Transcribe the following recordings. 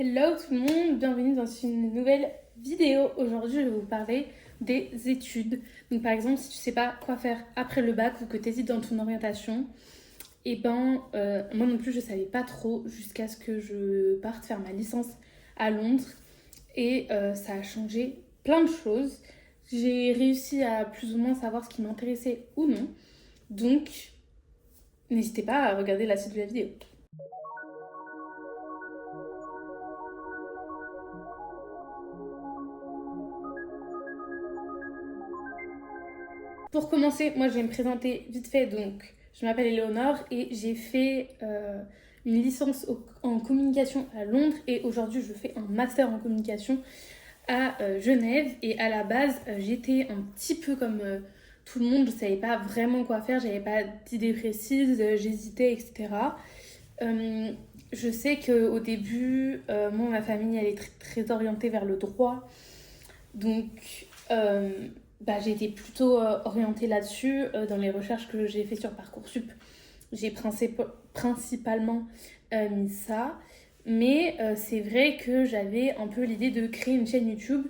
Hello tout le monde, bienvenue dans une nouvelle vidéo. Aujourd'hui, je vais vous parler des études. Donc par exemple, si tu sais pas quoi faire après le bac ou que tu hésites dans ton orientation, moi non plus je savais pas trop jusqu'à ce que je parte faire ma licence à Londres et ça a changé plein de choses. J'ai réussi à plus ou moins savoir ce qui m'intéressait ou non. Donc n'hésitez pas à regarder la suite de la vidéo. Pour commencer, moi je vais me présenter vite fait. Donc, je m'appelle Éléonore et j'ai fait une licence en communication à Londres et aujourd'hui je fais un master en communication à Genève. Et à la base, j'étais un petit peu comme tout le monde, je savais pas vraiment quoi faire, j'avais pas d'idée précise, j'hésitais, etc. Euh, je sais qu'au début, moi, ma famille, elle est très orientée vers le droit. Donc, j'ai été plutôt orientée là-dessus dans les recherches que j'ai fait sur Parcoursup. J'ai principalement mis ça. Mais c'est vrai que j'avais un peu l'idée de créer une chaîne YouTube.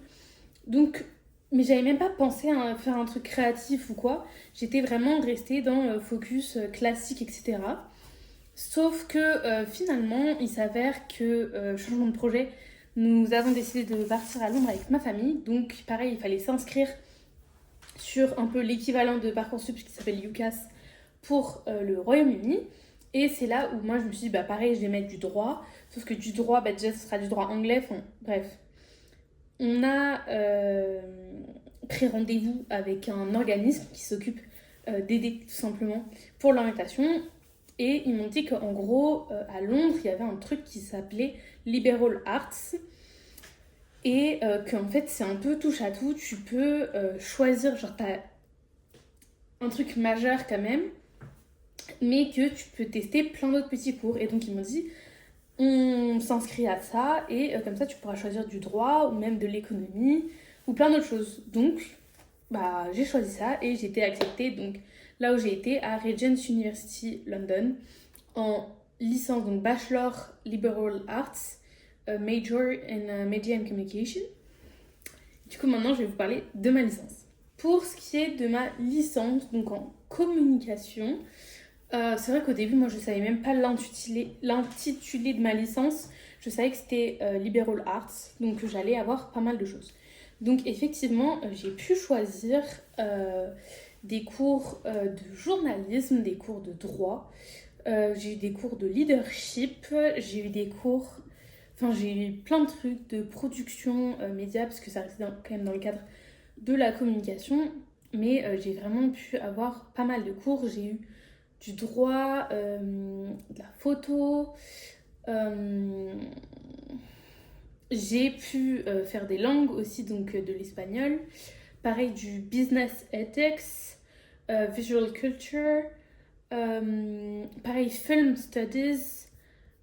Donc, mais j'avais même pas pensé à faire un truc créatif ou quoi. J'étais vraiment restée dans focus classique, etc. Sauf que finalement, il s'avère que changement de projet, nous avons décidé de partir à Londres avec ma famille. Donc pareil, il fallait s'inscrire sur un peu l'équivalent de Parcoursup qui s'appelle UCAS pour le Royaume-Uni. Et c'est là où moi je me suis dit, bah pareil, je vais mettre du droit. Sauf que du droit, bah déjà ce sera du droit anglais. Enfin, bref. On a pris rendez-vous avec un organisme qui s'occupe d'aider tout simplement pour l'orientation. Et ils m'ont dit qu'en gros, à Londres, il y avait un truc qui s'appelait Liberal Arts. Et qu'en fait, c'est un peu touche à tout. Tu peux choisir, genre, t'as un truc majeur quand même, mais que tu peux tester plein d'autres petits cours. Et donc, ils m'ont dit, on s'inscrit à ça, et comme ça, tu pourras choisir du droit, ou même de l'économie, ou plein d'autres choses. Donc, j'ai choisi ça, et j'ai été acceptée. Donc, là où j'ai été, à Regent's University London, en licence, donc Bachelor Liberal Arts, Major in Media and Communication. Du coup, maintenant, je vais vous parler de ma licence. Pour ce qui est de ma licence, donc en communication, c'est vrai qu'au début, moi, je ne savais même pas l'intitulé de ma licence. Je savais que c'était Liberal Arts, donc j'allais avoir pas mal de choses. Donc, effectivement, j'ai pu choisir des cours de journalisme, des cours de droit. J'ai eu des cours de leadership, j'ai eu des cours... Enfin, j'ai eu plein de trucs de production média, parce que ça restait quand même dans le cadre de la communication. Mais j'ai vraiment pu avoir pas mal de cours. J'ai eu du droit, de la photo. euh, j'ai pu faire des langues aussi, donc de l'espagnol. Pareil, du business ethics, visual culture. Pareil, film studies.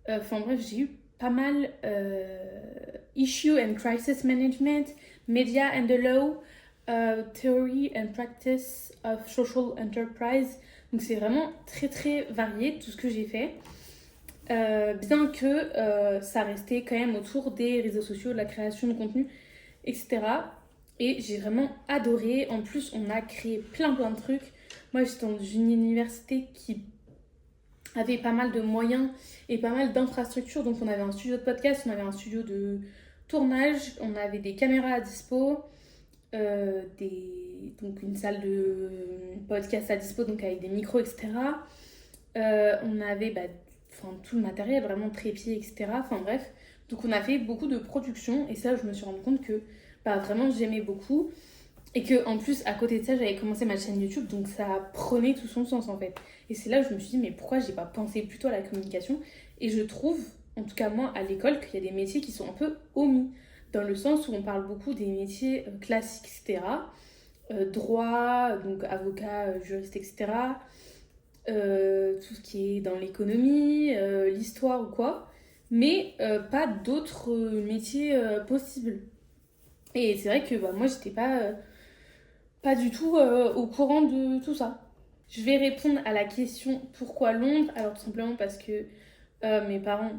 Enfin bref, j'ai eu pas mal issue and crisis management, media and the law, theory and practice of social enterprise. Donc c'est vraiment très très varié tout ce que j'ai fait. Bien que ça restait quand même autour des réseaux sociaux, de la création de contenu, etc. Et j'ai vraiment adoré. En plus, on a créé plein de trucs. Moi, j'étais dans une université qui avait pas mal de moyens et pas mal d'infrastructures. Donc on avait un studio de podcast, on avait un studio de tournage, on avait des caméras à dispo, donc une salle de podcast à dispo, donc avec des micros, etc. On avait tout le matériel, vraiment trépied, etc. Enfin bref, donc on a fait beaucoup de production et ça je me suis rendu compte que vraiment j'aimais beaucoup. Et que en plus, à côté de ça, j'avais commencé ma chaîne YouTube, donc ça prenait tout son sens en fait. Et c'est là où je me suis dit, mais pourquoi j'ai pas pensé plutôt à la communication? Et je trouve, en tout cas moi, à l'école, qu'il y a des métiers qui sont un peu omis. Dans le sens où on parle beaucoup des métiers classiques, etc. Droit, donc avocat, juriste, etc. Tout ce qui est dans l'économie, l'histoire ou quoi. Mais pas d'autres métiers possibles. Et c'est vrai que moi, j'étais pas du tout au courant de tout ça. Je vais répondre à la question pourquoi Londres. Alors tout simplement parce que mes parents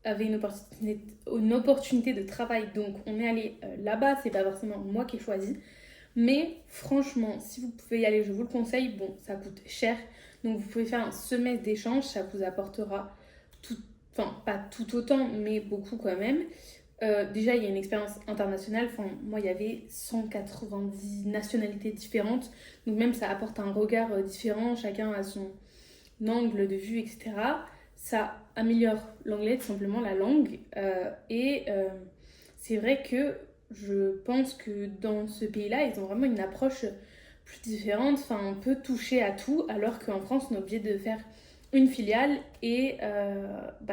avait une opportunité de travail, donc on est allé là-bas. C'est pas forcément moi qui ai choisi, mais franchement, si vous pouvez y aller, je vous le conseille. Bon, ça coûte cher, donc vous pouvez faire un semestre d'échange, ça vous apportera tout, enfin pas tout autant, mais beaucoup quand même. Déjà, il y a une expérience internationale. Enfin, moi, il y avait 190 nationalités différentes. Donc même, ça apporte un regard différent. Chacun a son angle de vue, etc. Ça améliore l'anglais, tout simplement, la langue. C'est vrai que je pense que dans ce pays-là, ils ont vraiment une approche plus différente. Enfin, on peut toucher à tout, alors qu'en France, on est obligé de faire une filiale et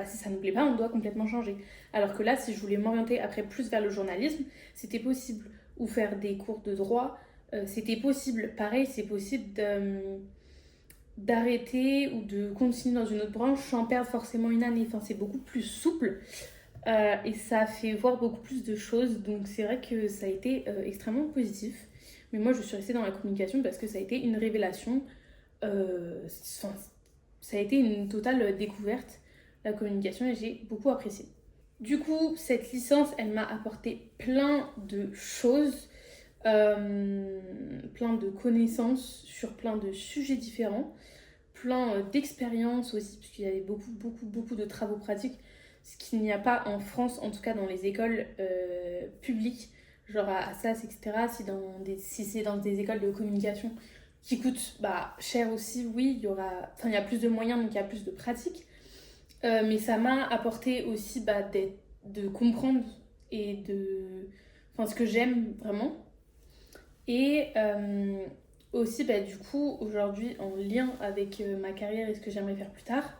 si ça ne nous plaît pas, on doit complètement changer. Alors que là, si je voulais m'orienter après plus vers le journalisme, c'était possible. Ou faire des cours de droit, c'était possible. Pareil, c'est possible d'arrêter ou de continuer dans une autre branche sans perdre forcément une année. Enfin, c'est beaucoup plus souple et ça fait voir beaucoup plus de choses. Donc c'est vrai que ça a été extrêmement positif. Mais moi, je suis restée dans la communication parce que ça a été une révélation. Ça a été une totale découverte, la communication, et j'ai beaucoup apprécié. Du coup, cette licence, elle m'a apporté plein de choses, plein de connaissances sur plein de sujets différents, plein d'expériences aussi, puisqu'il y avait beaucoup de travaux pratiques, ce qu'il n'y a pas en France, en tout cas dans les écoles publiques, genre à SAS, etc. Si c'est dans des écoles de communication qui coûtent cher aussi, oui, il y a plus de moyens, donc il y a plus de pratiques. Mais ça m'a apporté aussi de comprendre et ce que j'aime vraiment. Et aussi, du coup, aujourd'hui, en lien avec ma carrière et ce que j'aimerais faire plus tard,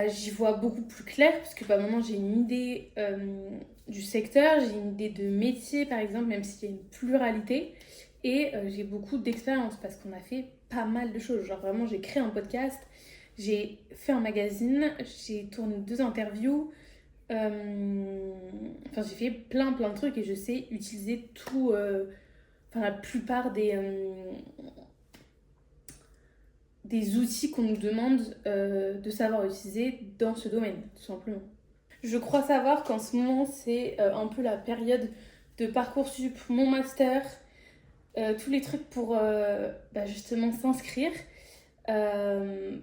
j'y vois beaucoup plus clair parce que maintenant j'ai une idée du secteur, j'ai une idée de métier par exemple, même s'il y a une pluralité. Et j'ai beaucoup d'expérience parce qu'on a fait pas mal de choses. Genre vraiment, j'ai créé un podcast, j'ai fait un magazine, j'ai tourné 2 interviews. J'ai fait plein de trucs et je sais utiliser la plupart des outils qu'on nous demande de savoir utiliser dans ce domaine, tout simplement. Je crois savoir qu'en ce moment, c'est un peu la période de Parcoursup, mon master, tous les trucs pour justement s'inscrire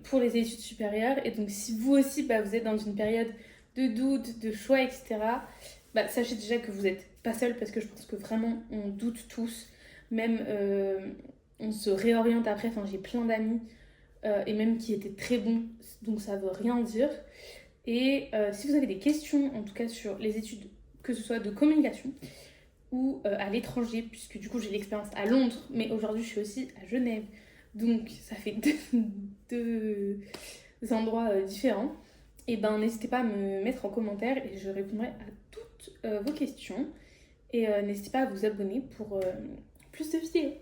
pour les études supérieures. Et donc si vous aussi vous êtes dans une période de doute, de choix, etc., sachez déjà que vous n'êtes pas seul parce que je pense que vraiment on doute tous. Même on se réoriente après. Enfin, j'ai plein d'amis et même qui étaient très bons, donc ça veut rien dire. Et si vous avez des questions, en tout cas sur les études, que ce soit de communication ou à l'étranger, puisque du coup j'ai l'expérience à Londres, mais aujourd'hui je suis aussi à Genève, donc ça fait deux endroits différents, et n'hésitez pas à me mettre en commentaire et je répondrai à toutes vos questions. Et n'hésitez pas à vous abonner pour plus de vidéos.